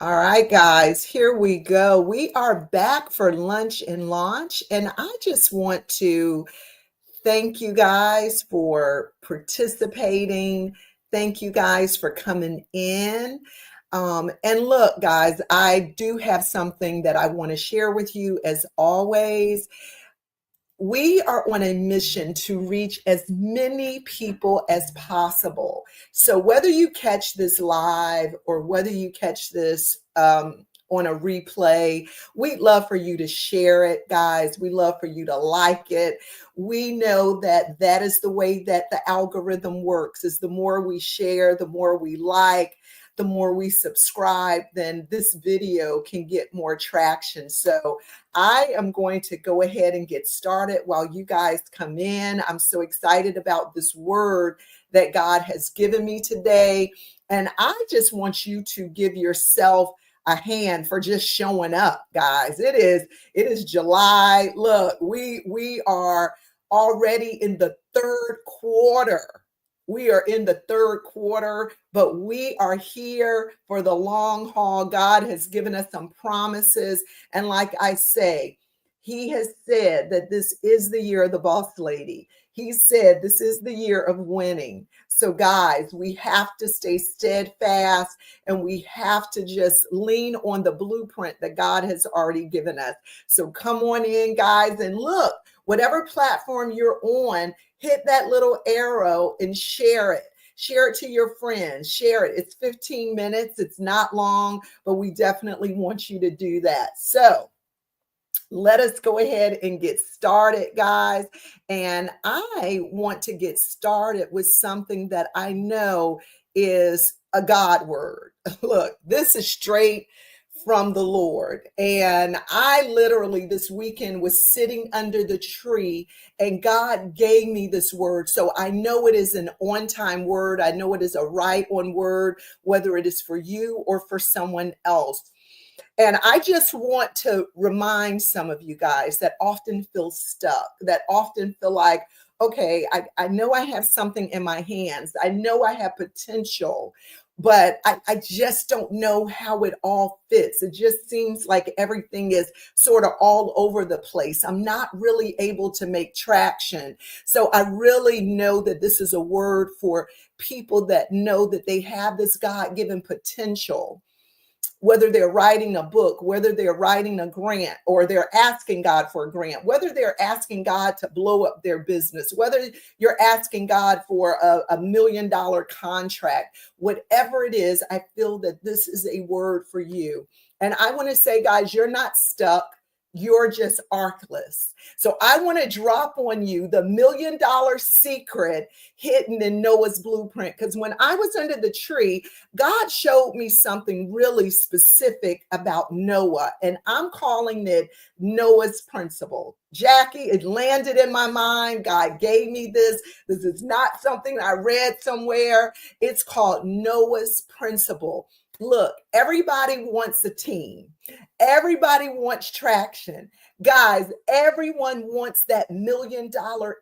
All right, guys, here we go. We are back for lunch and launch, and I just want to thank you guys for participating. Thank you guys for coming in. And look, guys, I do have something that I want to share with you as always. We are on a mission to reach as many people as possible. So, whether you catch this live or whether you catch this on a replay, we'd love for you to share it, guys. We love for you to like it. We know that that is the way that the algorithm works, is the more we share, the more we like, the more we subscribe, then this video can get more traction. So I am going to go ahead and get started while you guys come in. I'm so excited about this word that God has given me today. And I just want you to give yourself a hand for just showing up, guys. It is July. Look, we are already in the third quarter. We are in the third quarter, but we are here for the long haul. God has given us some promises. And like I say, He has said that this is the year of the boss lady. He said this is the year of winning. So, guys, we have to stay steadfast and we have to just lean on the blueprint that God has already given us. So, come on in, guys, and look, whatever platform you're on, hit that little arrow and share it. Share it to your friends. Share it. It's 15 minutes. It's not long, but we definitely want you to do that. So let us go ahead and get started, guys. And I want to get started with something that I know is a God word. Look, this is straight from the Lord. And I literally this weekend was sitting under the tree and God gave me this word. So I know it is an on time word. I know it is a right on word, whether it is for you or for someone else. And I just want to remind some of you guys that often feel stuck, that often feel like, okay, I know I have something in my hands. I know I have potential, but I just don't know how it all fits. It just seems like everything is sort of all over the place. I'm not really able to make traction. So I really know that this is a word for people that know that they have this God-given potential, whether they're writing a book, whether they're writing a grant, or they're asking God for a grant, whether they're asking God to blow up their business, whether you're asking God for $1 million contract, whatever it is, I feel that this is a word for you. And I want to say, guys, you're not stuck. You're just arkless. So I want to drop on you the $1 million secret hidden in Noah's blueprint. Because when I was under the tree, God showed me something really specific about Noah, and I'm calling it Noah's principle. Jackie, it landed in my mind. God gave me this. This is not something I read somewhere. It's called Noah's principle. Look, everybody wants a team. Everybody wants traction. Guys, everyone wants that $1 million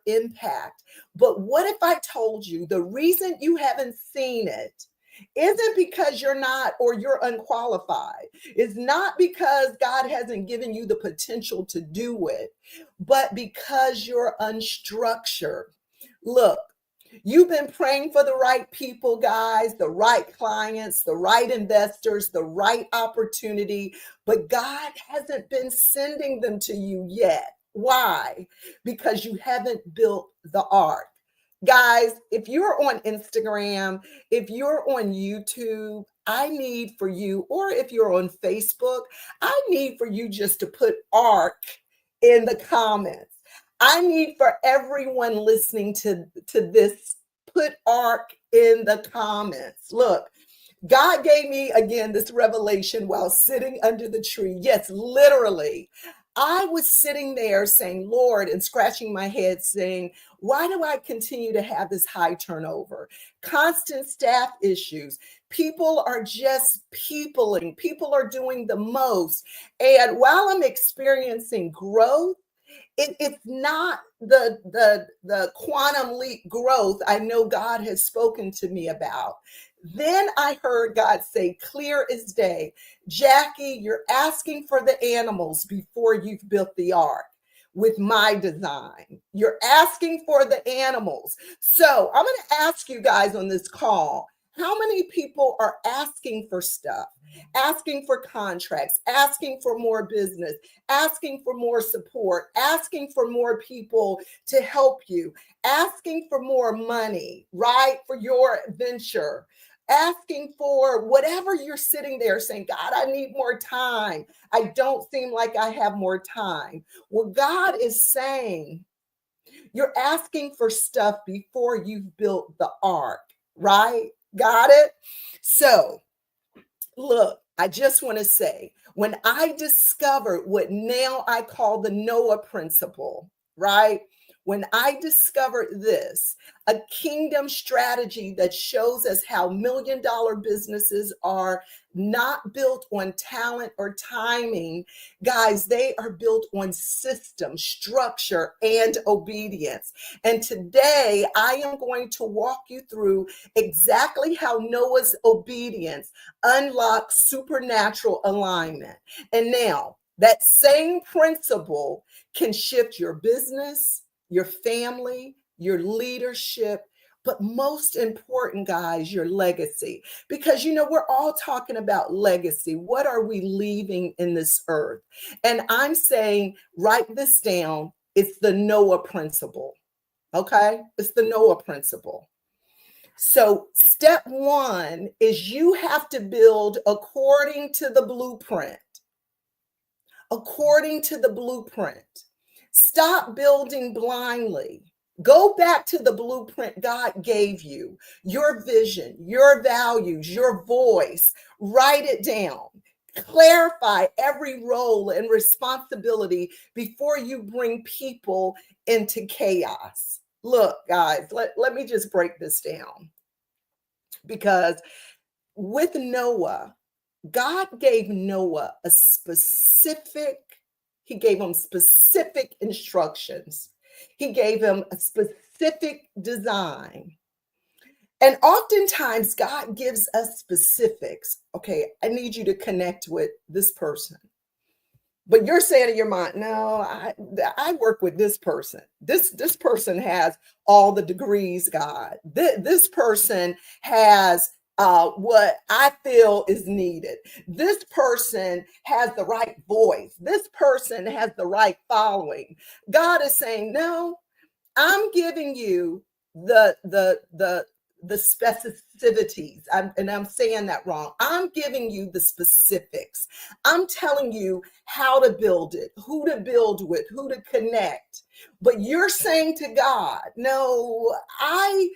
impact. But what if I told you the reason you haven't seen it isn't because you're not or you're unqualified? It's not because God hasn't given you the potential to do it, but because you're unstructured. Look, you've been praying for the right people, guys, the right clients, the right investors, the right opportunity, but God hasn't been sending them to you yet. Why? Because you haven't built the ark. Guys, if you're on Instagram, if you're on YouTube, I need for you, or if you're on Facebook, I need for you just to put ark in the comments. I need for everyone listening to this, put ark in the comments. Look, God gave me again this revelation while sitting under the tree. Yes, literally. I was sitting there saying, Lord, and scratching my head saying, why do I continue to have this high turnover? Constant staff issues. People are just peopling. People are doing the most. And while I'm experiencing growth, it's not the quantum leap growth I know God has spoken to me about. Then I heard God say, clear as day, Jackie, you're asking for the animals before you've built the ark with my design. You're asking for the animals. So I'm going to ask you guys on this call, how many people are asking for stuff, asking for contracts, asking for more business, asking for more support, asking for more people to help you, asking for more money, right, for your venture? Asking for whatever, you're sitting there saying, God, I need more time. I don't seem like I have more time. Well, God is saying, you're asking for stuff before you've built the ark, right? Got it? So, look, I just want to say, when I discovered what now I call the Noah principle, right? When I discovered this, a kingdom strategy that shows us how $1 million businesses are not built on talent or timing, guys, they are built on system, structure, and obedience. And today I am going to walk you through exactly how Noah's obedience unlock supernatural alignment. And now that same principle can shift your business, your family, your leadership, but most important, guys, your legacy. Because, we're all talking about legacy. What are we leaving in this earth? And I'm saying, write this down. It's the Noah principle. Okay? It's the Noah principle. So, step one is you have to build according to the blueprint. According to the blueprint. Stop building blindly. Go back to the blueprint God gave you, your vision, your values, your voice. Write it down. Clarify every role and responsibility before you bring people into chaos. Look, guys, let me just break this down. Because with Noah, God gave Noah he gave him specific instructions. He gave him a specific design. And oftentimes God gives us specifics. Okay, I need you to connect with this person. But you're saying in your mind, no, I work with this person. This person has all the degrees, God. This person has what I feel is needed. This person has the right voice. This person has the right following. God is saying, no, I'm giving you the specificities. And I'm saying that wrong. I'm giving you the specifics. I'm telling you how to build it, who to build with, who to connect. But you're saying to God, no, I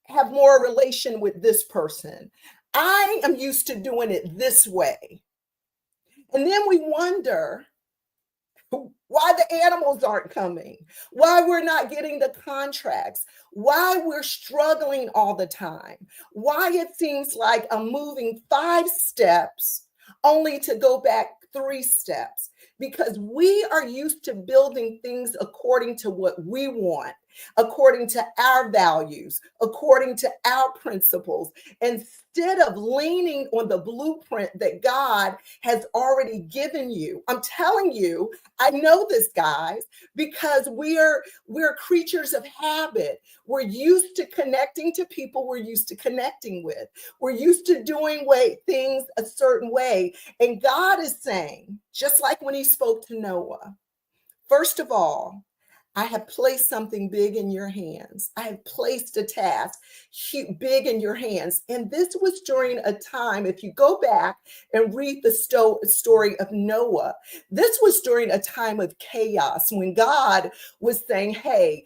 have more relation with this person. I am used to doing it this way. And then we wonder why the animals aren't coming, why we're not getting the contracts, why we're struggling all the time, why it seems like I'm moving 5 steps only to go back 3 steps. Because we are used to building things according to what we want, according to our values, according to our principles, instead of leaning on the blueprint that God has already given you. I'm telling you, I know this, guys, because we're creatures of habit. We're used to connecting to people we're used to connecting with. We're used to doing things a certain way. And God is saying, just like when he spoke to Noah, first of all, I have placed something big in your hands. I have placed a task big in your hands. And this was during a time, if you go back and read the story of Noah, this was during a time of chaos when God was saying, hey,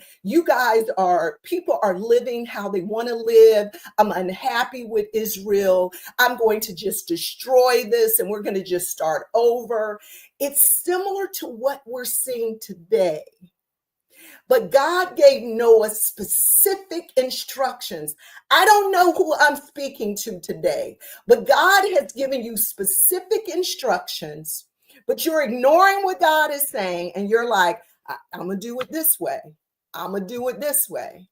people are living how they want to live. I'm unhappy with Israel. I'm going to just destroy this and we're going to just start over. It's similar to what we're seeing today. But God gave Noah specific instructions. I don't know who I'm speaking to today, but God has given you specific instructions, but you're ignoring what God is saying. And you're like, I'm going to do it this way. I'm going to do it this way.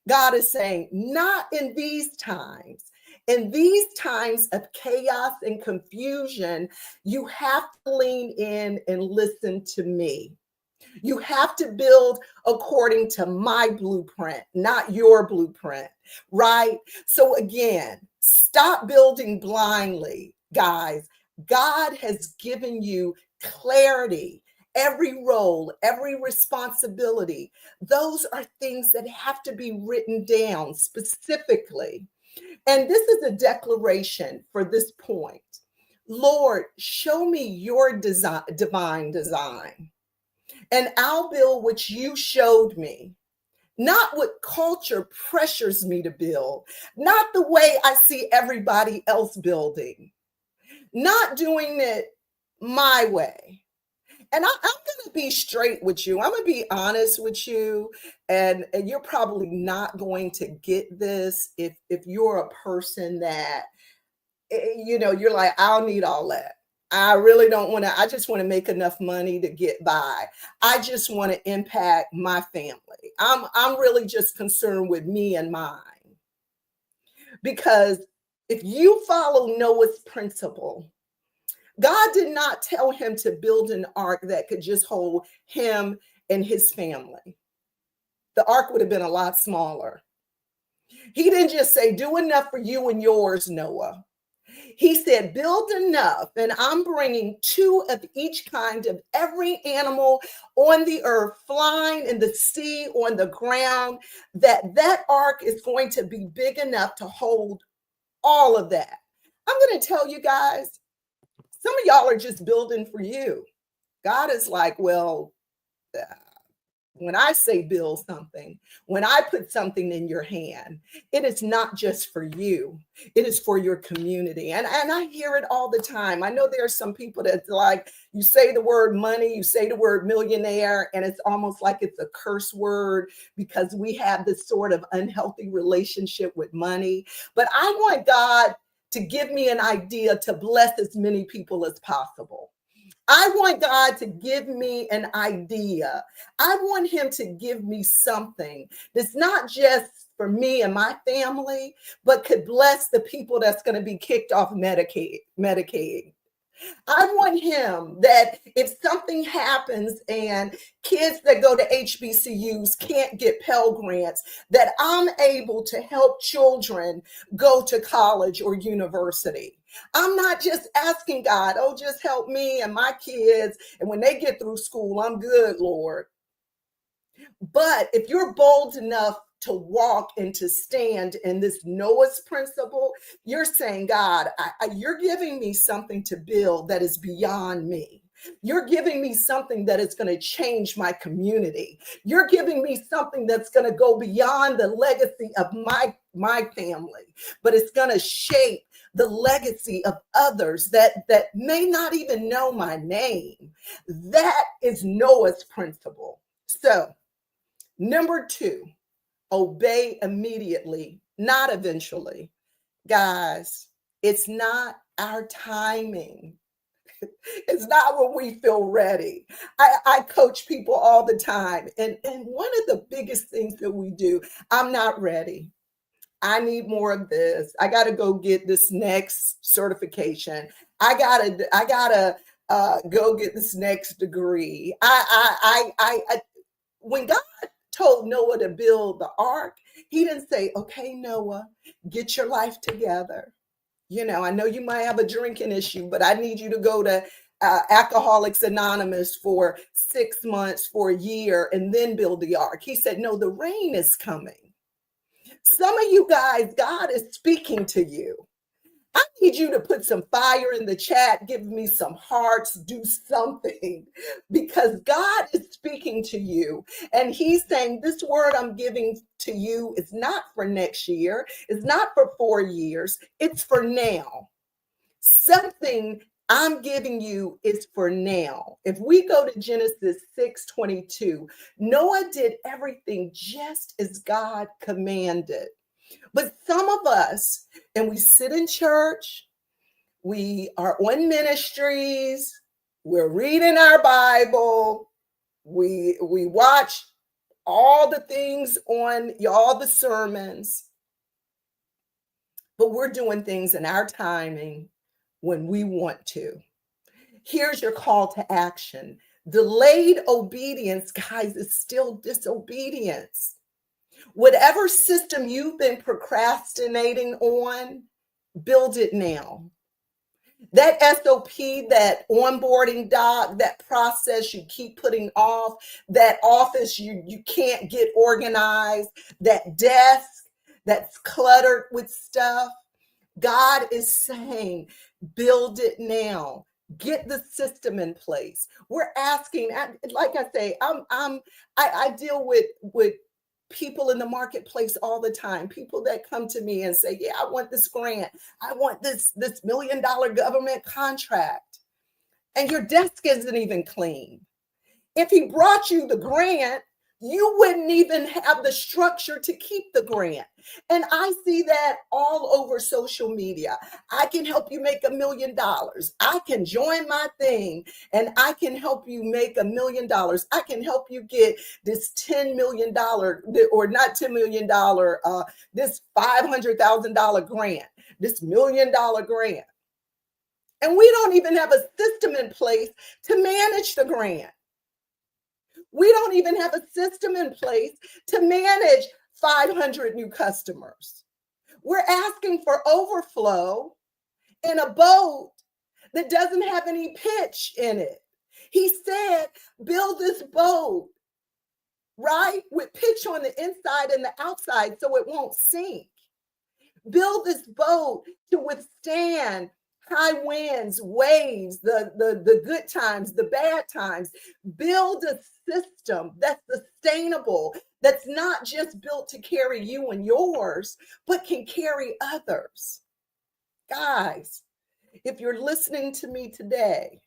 God is saying, not in these times. In these times of chaos and confusion, you have to lean in and listen to me. You have to build according to my blueprint, not your blueprint, right? So, again, stop building blindly, guys. God has given you clarity. Every role, every responsibility, those are things that have to be written down specifically. And this is a declaration for this point. Lord, show me your design, divine design, and I'll build what you showed me, not what culture pressures me to build, not the way I see everybody else building, not doing it my way. And I'm going to be straight with you. I'm going to be honest with you. And you're probably not going to get this if you're a person that, you're like, I don't need all that. I really don't want to. I just want to make enough money to get by. I just want to impact my family. I'm really just concerned with me and mine. Because if you follow Noah's principle, God did not tell him to build an ark that could just hold him and his family. The ark would have been a lot smaller. He didn't just say, do enough for you and yours, Noah. He said, build enough, and I'm bringing 2 of each kind of every animal on the earth, flying in the sea, on the ground, that ark is going to be big enough to hold all of that. I'm going to tell you guys, some of y'all are just building for you. God is like, well, when I say build something, when I put something in your hand, it is not just for you. It is for your community. And I hear it all the time. I know there are some people that's like, you say the word money, you say the word millionaire, and it's almost like it's a curse word because we have this sort of unhealthy relationship with money. But I want God to give me an idea to bless as many people as possible. I want God to give me an idea. I want him to give me something that's not just for me and my family, but could bless the people that's going to be kicked off Medicaid. I want him that if something happens and kids that go to HBCUs can't get Pell Grants, that I'm able to help children go to college or university. I'm not just asking God, oh, just help me and my kids. And when they get through school, I'm good, Lord. But if you're bold enough to walk and to stand in this Noah's principle, you're saying, God, you're giving me something to build that is beyond me. You're giving me something that is going to change my community. You're giving me something that's going to go beyond the legacy of my family, but it's going to shape the legacy of others that may not even know my name. That is Noah's principle. So, number 2, obey immediately, not eventually. Guys, it's not our timing. It's not when we feel ready. I coach people all the time. And one of the biggest things that we do, I'm not ready. I need more of this. I got to go get this next certification. I gotta go get this next degree. When God told Noah to build the ark, he didn't say, okay, Noah, get your life together. I know you might have a drinking issue, but I need you to go to Alcoholics Anonymous for 6 months, for a year, and then build the ark. He said, no, the rain is coming. Some of you guys, God is speaking to you. I need you to put some fire in the chat, give me some hearts, do something, because God is speaking to you. And he's saying, this word I'm giving to you is not for next year. It's not for 4 years. It's for now. Something I'm giving you is for now. If we go to Genesis 6:22, Noah did everything just as God commanded. But some of us, and we sit in church, we are on ministries, we're reading our Bible, we watch all the things on all the sermons, but we're doing things in our timing when we want to. Here's your call to action. Delayed obedience, guys, is still disobedience. Whatever system you've been procrastinating on, build it now. That SOP, that onboarding doc, that process you keep putting off, that office you can't get organized, that desk that's cluttered with stuff. God is saying, build it now. Get the system in place. We're asking, like I say, I deal with people in the marketplace all the time. People that come to me and say, "Yeah, I want this grant. I want this $1 million government contract," and your desk isn't even clean. If he brought you the grant, you wouldn't even have the structure to keep the grant. And I see that all over social media. I can help you make $1 million. I can join my thing and I can help you make $1 million. I can help you get this $10 million, or not $10 million, this $500,000 grant, this $1 million grant. And we don't even have a system in place to manage the grant. We don't even have a system in place to manage 500 new customers. We're asking for overflow in a boat that doesn't have any pitch in it. He said, build this boat, right, with pitch on the inside and the outside so it won't sink. Build this boat to withstand high winds, waves, the good times, the bad times. Build a system that's sustainable, that's not just built to carry you and yours, but can carry others. Guys, if you're listening to me today,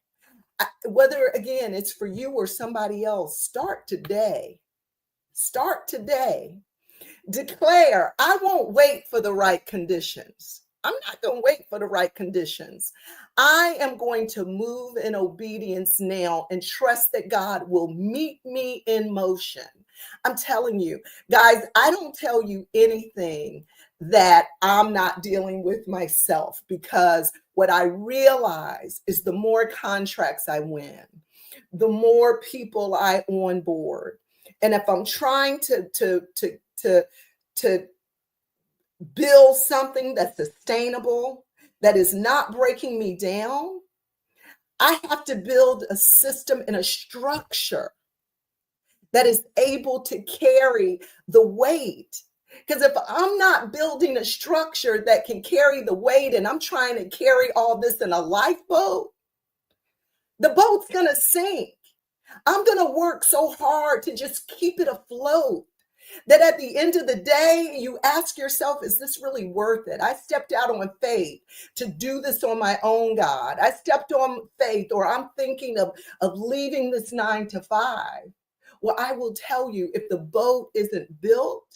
whether again it's for you or somebody else, start today. Start today. Declare, I won't wait for the right conditions. I'm not going to wait for the right conditions. I am going to move in obedience now and trust that God will meet me in motion. I'm telling you, guys, I don't tell you anything that I'm not dealing with myself, because what I realize is the more contracts I win, the more people I onboard. And if I'm trying to build something that's sustainable, that is not breaking me down, I have to build a system and a structure that is able to carry the weight. Because if I'm not building a structure that can carry the weight and I'm trying to carry all this in a lifeboat, the boat's going to sink. I'm going to work so hard to just keep it afloat that at the end of the day, you ask yourself, is this really worth it? I stepped out on faith to do this on my own, God. I stepped on faith, or I'm thinking of leaving this 9 to 5. Well, I will tell you, if the boat isn't built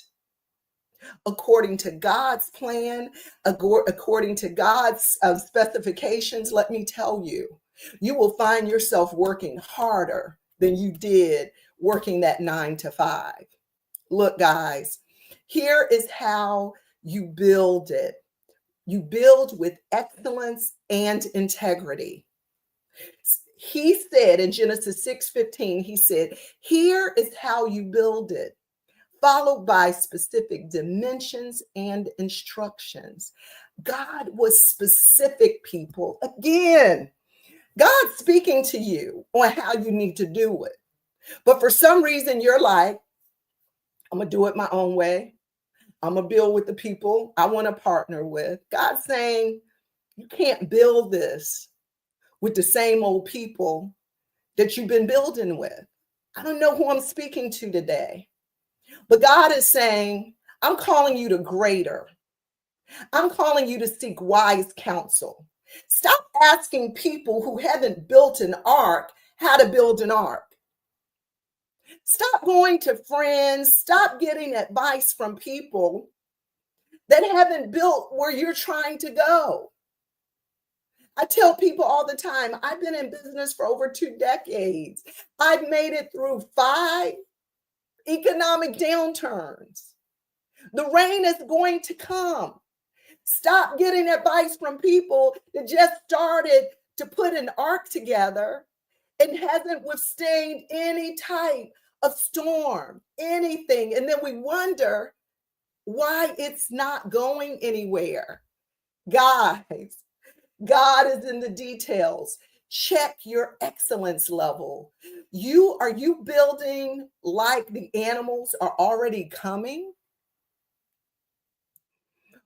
according to God's plan, according to God's specifications, let me tell you, you will find yourself working harder than you did working that 9 to 5. Look, guys, here is how you build it. You build with excellence and integrity. He said in Genesis 6:15, he said, here is how you build it, followed by specific dimensions and instructions. God was specific, people. Again, God's speaking to you on how you need to do it. But for some reason, you're like, I'm going to do it my own way. I'm going to build with the people I want to partner with. God's saying, you can't build this with the same old people that you've been building with. I don't know who I'm speaking to today, but God is saying, I'm calling you to greater. I'm calling you to seek wise counsel. Stop asking people who haven't built an ark how to build an ark. Stop going to friends. Stop getting advice from people that haven't built where you're trying to go. I tell people all the time, I've been in business for over 2 decades. I've made it through 5 economic downturns. The rain is going to come. Stop getting advice from people that just started to put an ark together and hasn't withstood any type of storm, anything. And then we wonder why it's not going anywhere. Guys, God is in the details. Check your excellence level. Are you building like the animals are already coming?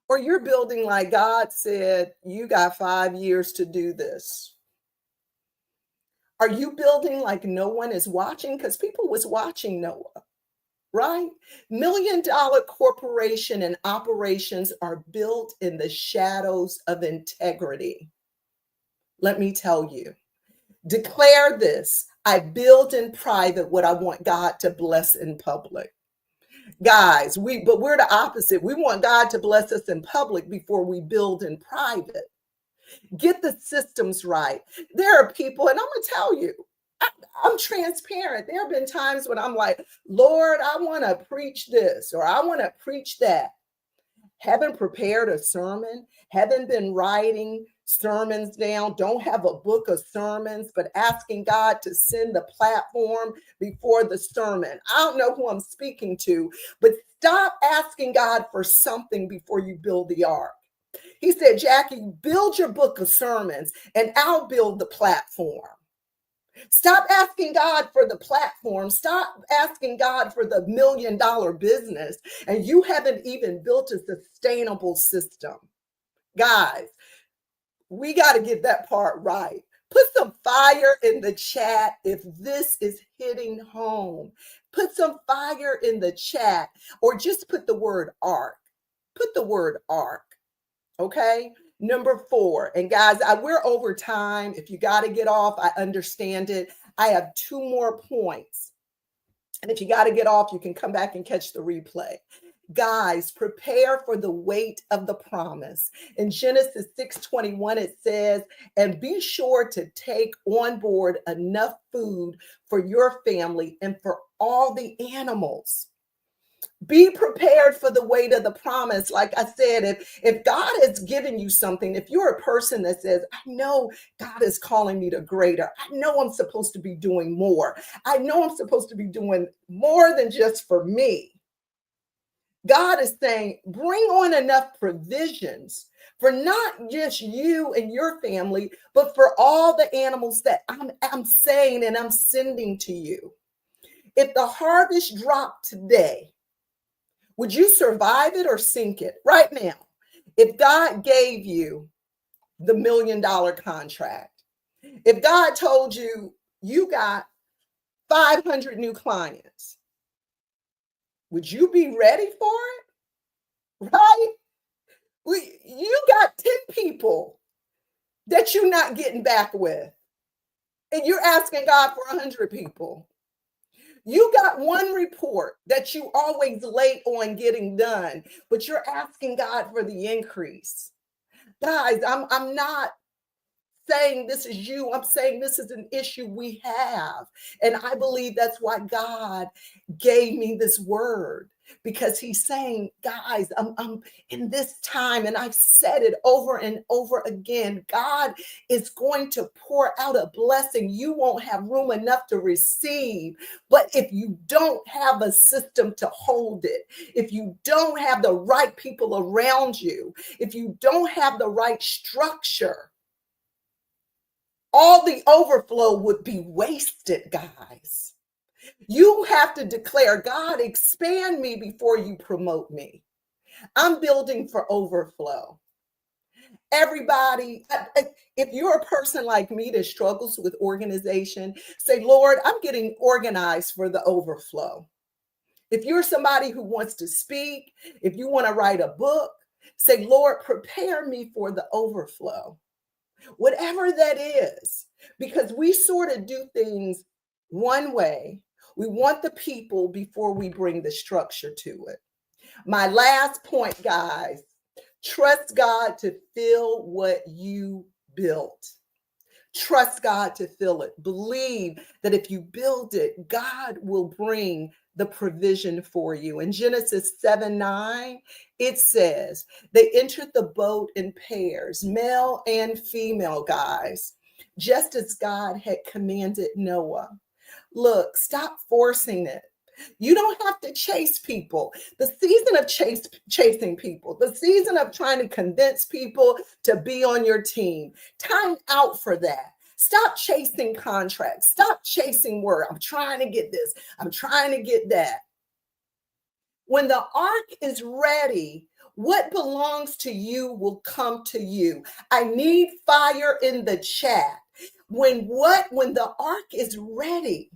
Or you're building like God said, you got 5 years to do this? Are you building like no one is watching? Because people was watching Noah, right? $1 million corporation and operations are built in the shadows of integrity. Let me tell you, declare this. I build in private what I want God to bless in public. Guys, but we're the opposite. We want God to bless us in public before we build in private. Get the systems right. There are people, and I'm going to tell you, I'm transparent. There have been times when I'm like, Lord, I want to preach this or I want to preach that. Haven't prepared a sermon, haven't been writing sermons down, don't have a book of sermons, but asking God to send the platform before the sermon. I don't know who I'm speaking to, but stop asking God for something before you build the ark. He said, Jackie, build your book of sermons and I'll build the platform. Stop asking God for the platform. Stop asking God for the $1 million business. And you haven't even built a sustainable system. Guys, we got to get that part right. Put some fire in the chat if this is hitting home. Put some fire in the chat or just put the word ark. Put the word ark. Okay. Number 4. And guys, we're over time. If you got to get off, I understand it. I have 2 more points. And if you got to get off, you can come back and catch the replay. Guys, prepare for the weight of the promise. In Genesis 6:21, it says, and be sure to take on board enough food for your family and for all the animals. Be prepared for the weight of the promise. Like I said, if God has given you something, if you're a person that says, I know God is calling me to greater, I know I'm supposed to be doing more, I know I'm supposed to be doing more than just for me. God is saying, bring on enough provisions for not just you and your family, but for all the animals that I'm saying and I'm sending to you. If the harvest dropped today, would you survive it or sink it right now? If God gave you the $1 million contract, if God told you you got 500 new clients, would you be ready for it? Right? You got 10 people that you're not getting back with, and you're asking God for 100 people. You got one report that you always late on getting done, but you're asking God for the increase. Guys, I'm not saying this is you. I'm saying this is an issue we have. And I believe that's why God gave me this word, because he's saying, guys, I'm in this time, and I've said it over and over again, God is going to pour out a blessing you won't have room enough to receive. But if you don't have a system to hold it, if you don't have the right people around you, if you don't have the right structure, all the overflow would be wasted, guys. You have to declare, God, expand me before you promote me. I'm building for overflow. Everybody, if you're a person like me that struggles with organization, say, Lord, I'm getting organized for the overflow. If you're somebody who wants to speak, if you want to write a book, say, Lord, prepare me for the overflow. Whatever that is, because we sort of do things one way. We want the people before we bring the structure to it. My last point, guys, trust God to fill what you built. Trust God to fill it. Believe that if you build it, God will bring the provision for you. In Genesis 7:9, it says, they entered the boat in pairs, male and female, guys, just as God had commanded Noah. Look, stop forcing it. You don't have to chase people. The season of chasing people, the season of trying to convince people to be on your team, time out for that. Stop chasing contracts. Stop chasing work. I'm trying to get this. I'm trying to get that. When the ark is ready, what belongs to you will come to you. I need fire in the chat. When the ark is ready,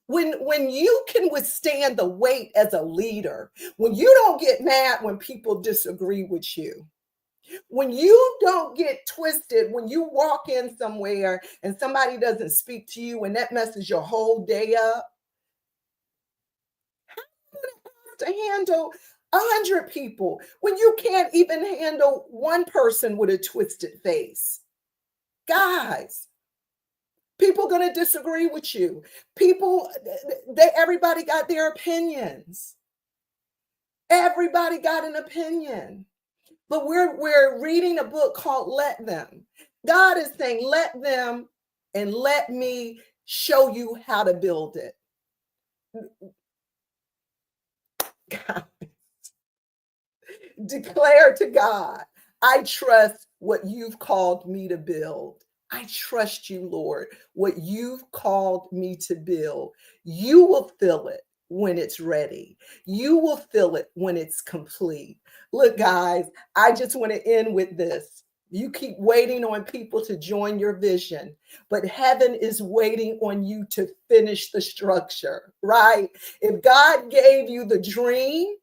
when you can withstand the weight as a leader, when you don't get mad when people disagree with you, when you don't get twisted, when you walk in somewhere and somebody doesn't speak to you and that messes your whole day up, to handle 100 people when you can't even handle one person with a twisted face. Guys, people going to disagree with you. Everybody got their opinions. Everybody got an opinion. But we're reading a book called Let Them. God is saying, let them and let me show you how to build it. God. Declare to God, I trust what you've called me to build. I trust you, Lord, what you've called me to build. You will fill it when it's ready. You will fill it when it's complete. Look, guys, I just want to end with this. You keep waiting on people to join your vision, but heaven is waiting on you to finish the structure, right? If God gave you the dream,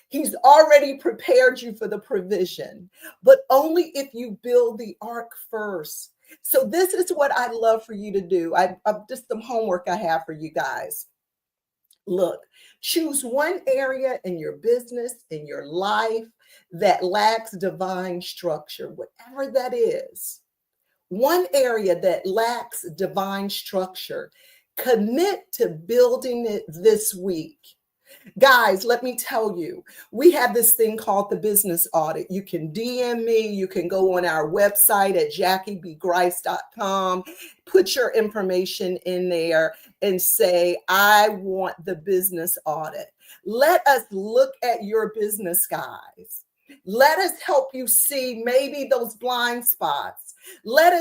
He's already prepared you for the provision, but only if you build the ark first. So this is what I'd love for you to do. I've just some homework I have for you guys. Look, choose one area in your business, in your life that lacks divine structure, whatever that is. One area that lacks divine structure. Commit to building it this week. Guys, let me tell you, we have this thing called the business audit. You can DM me. You can go on our website at jackiebgrice.com, put your information in there and say, I want the business audit. Let us look at your business, guys. Let us help you see maybe those blind spots. Let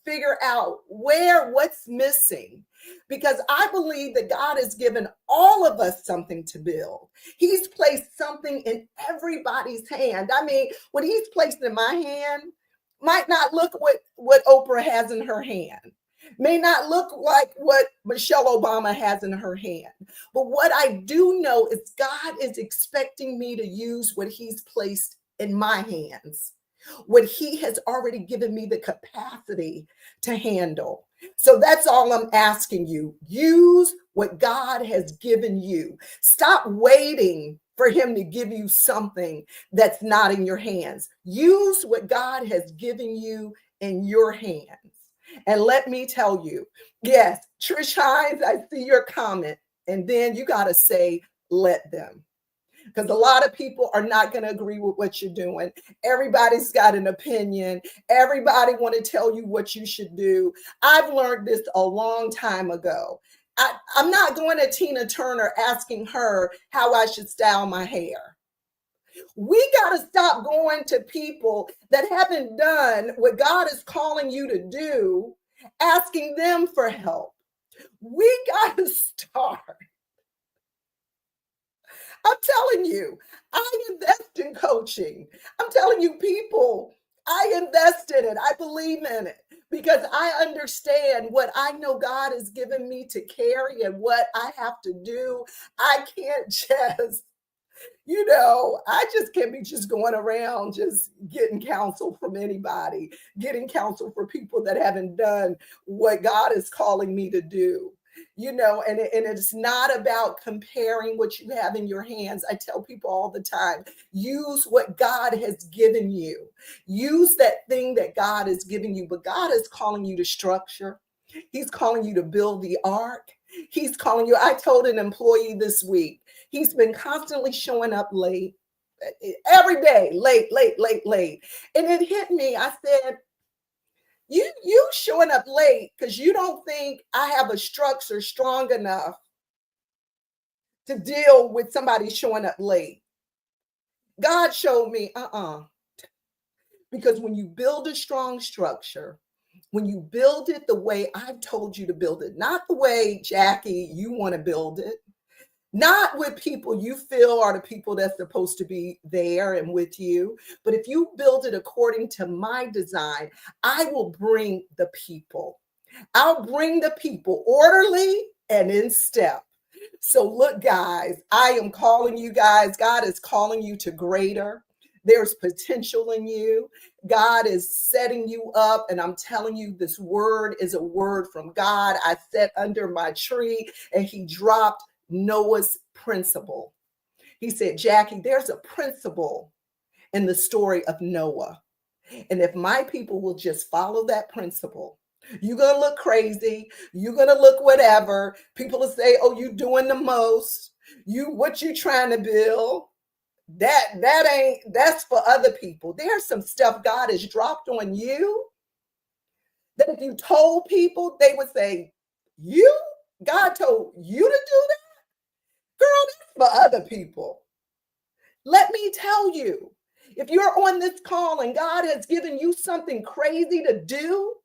figure out what's missing. Because I believe that God has given all of us something to build. He's placed something in everybody's hand. I mean, what he's placed in my hand might not look what Oprah has in her hand, may not look like what Michelle Obama has in her hand. But what I do know is God is expecting me to use what he's placed in my hands, what he has already given me the capacity to handle. So that's all I'm asking you. Use what God has given you. Stop waiting for him to give you something that's not in your hands. Use what God has given you in your hands. And let me tell you, yes, Trish Hines, I see your comment. And then you got to say, let them. Because a lot of people are not going to agree with what you're doing. Everybody's got an opinion. Everybody want to tell you what you should do. I've learned this a long time ago. I'm not going to Tina Turner asking her how I should style my hair. We got to stop going to people that haven't done what God is calling you to do, asking them for help. We got to start. I'm telling you, I invest in coaching. I'm telling you, people, I invest in it. I believe in it because I understand what I know God has given me to carry and what I have to do. I can't just, I just can't be just going around just getting counsel from anybody, getting counsel for people that haven't done what God is calling me to do. And it's not about comparing what you have in your hands. I tell people all the time, use what God has given you. Use that thing that God has given you, but God is calling you to structure. He's calling you to build the ark. He's calling you. I told an employee this week, he's been constantly showing up late, every day, late, late, late, late. And it hit me. I said, you showing up late because you don't think I have a structure strong enough to deal with somebody showing up late. God showed me, because when you build a strong structure, when you build it the way I've told you to build it, not the way, Jackie, you want to build it, not with people you feel are the people that's supposed to be there and with you, but if you build it according to my design, I will bring the people. I'll bring the people orderly and in step. So look, guys, I am calling you guys. God is calling you to greater. There's potential in you. God is setting you up. And I'm telling you, this word is a word from God. I sat under my tree and he dropped Noah's principle. He said, Jackie, there's a principle in the story of Noah. And if my people will just follow that principle, you're going to look crazy. You're going to look whatever. People will say, oh, you doing the most. What you trying to build? That's for other people. There's some stuff God has dropped on you that if you told people, they would say, God told you to do that? Girl, that's for other people. Let me tell you, if you're on this call and God has given you something crazy to do,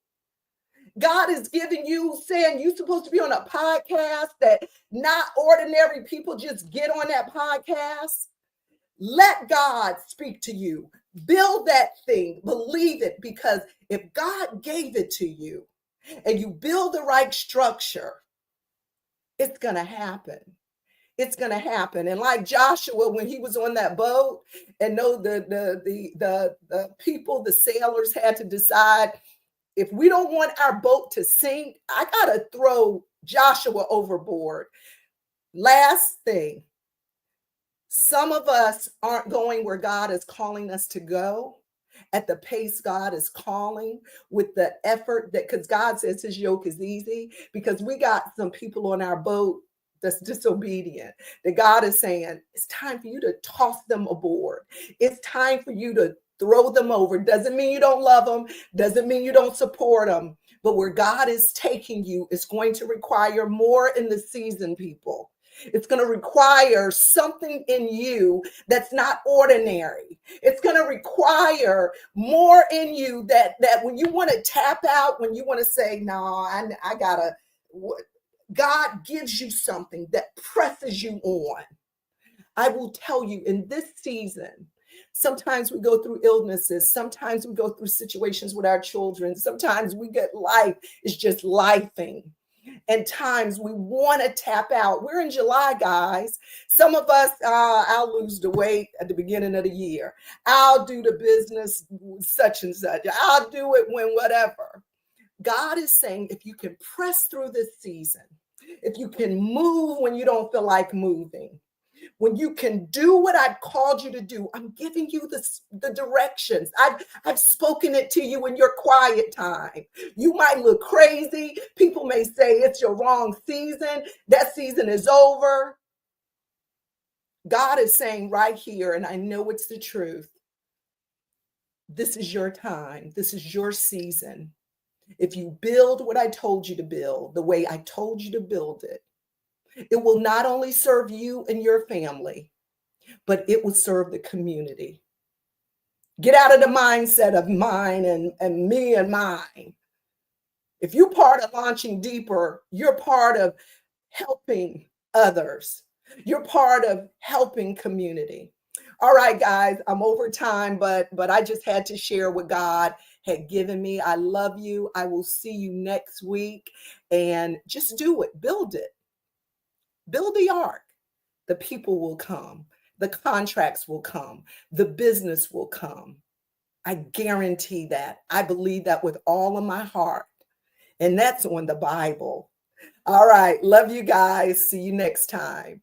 God is giving you, saying you're supposed to be on a podcast that not ordinary people just get on that podcast. Let God speak to you. Build that thing. Believe it, because if God gave it to you and you build the right structure, it's going to happen. It's going to happen. And like Joshua, when he was on that boat, and the people, the sailors had to decide, if we don't want our boat to sink, I got to throw Joshua overboard. Last thing, some of us aren't going where God is calling us to go at the pace God is calling, with the effort that, because God says his yoke is easy, because we got some people on our boat that's disobedient, that God is saying, it's time for you to toss them aboard. It's time for you to throw them over. Doesn't mean you don't love them. Doesn't mean you don't support them. But where God is taking you is going to require more in the season, people. It's going to require something in you that's not ordinary. It's going to require more in you that when you want to tap out, when you want to say, no, I gotta, God gives you something that presses you on. I will tell you, in this season, sometimes we go through illnesses. Sometimes we go through situations with our children. Sometimes we get life is just lifing. And times we want to tap out. We're in July, guys. Some of us, I'll lose the weight at the beginning of the year. I'll do the business such and such. I'll do it when whatever. God is saying, if you can press through this season, if you can move when you don't feel like moving, when you can do what I've called you to do, I'm giving you the directions. I've spoken it to you in your quiet time. You might look crazy. People may say it's your wrong season. That season is over. God is saying right here, and I know it's the truth, this is your time. This is your season. If you build what I told you to build, the way I told you to build it, it will not only serve you and your family, but it will serve the community. Get out of the mindset of mine and me and mine. If you're part of Launching Deeper, you're part of helping others. You're part of helping community. All right, guys, I'm over time, but I just had to share what God had given me. I love you. I will see you next week, and just do it. Build it. Build the ark. The people will come. The contracts will come. The business will come. I guarantee that. I believe that with all of my heart. And that's on the Bible. All right. Love you guys. See you next time.